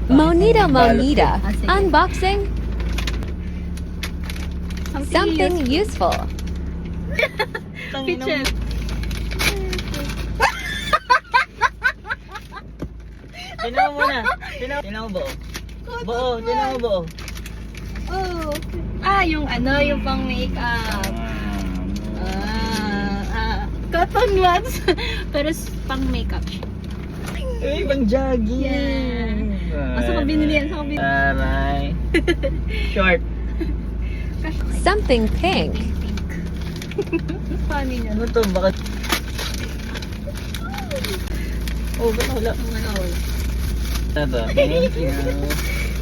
Monita Monita. Ah, sige. Unboxing something useful. Picture. Tinan mo muna. Tinan mo buo. Buo, tinan mo buo. Oh. Ah, yung ano, yung pang makeup. Cotton ones. Pero pang makeup siya. Ay, pang jogging. Yeah. Asa ko binili yan? Asa ko binili? Aray. Short. Something pink. Funny niya. Ano to? Bakit? Oh, ba't wala? Ano? Ito. Thank you.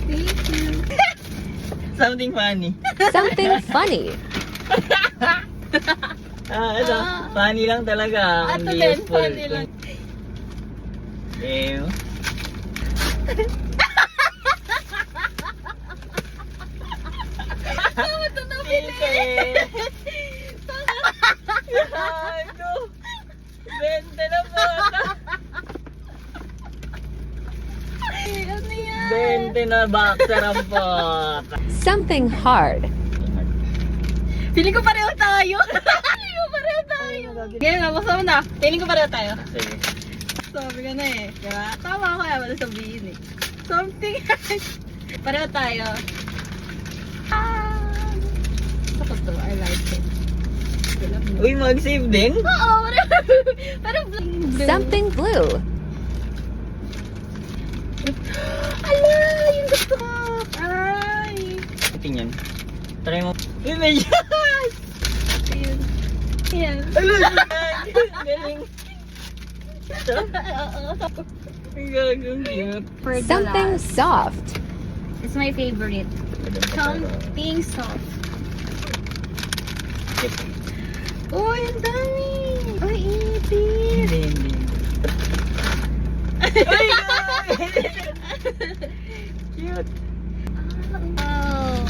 Thank you. Something funny. Something funny. Ito. Funny lang talaga. Ato Hindi din, useful. funny lang. Ew. Tama ito na binili. Gago. Bente na po. Ano yan? Bente na boxer ang po. Something hard. Feeling ko pareho tayo. Feeling ko pareho tayo. Ngayon, nabasa mo na. Feeling ko pareho tayo. Sige. Sabi ka na eh. Diba? Tama ako kaya wala sabihin eh. Something. Pareho tayo. Gusto ko to. I like it. Uy, mag-save din? Oo, pareho. Parang blue. Something blue. Ala, yung gusto ko. Ay. Tingnan. Try mo. Uy, medyo. Ayun. Ayan. Galing. Ito? Oo. Ang gagong cute. For the Something last. soft. It's my favorite. Something soft. Uy, ang dami. Uy, ipit. Hindi. Uy, cute. Wow.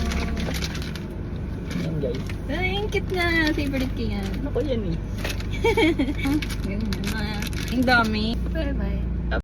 Yan guys. Ay, ang cute na. Favorite ko yan. Ako yan eh. Ang dami. Bye-bye.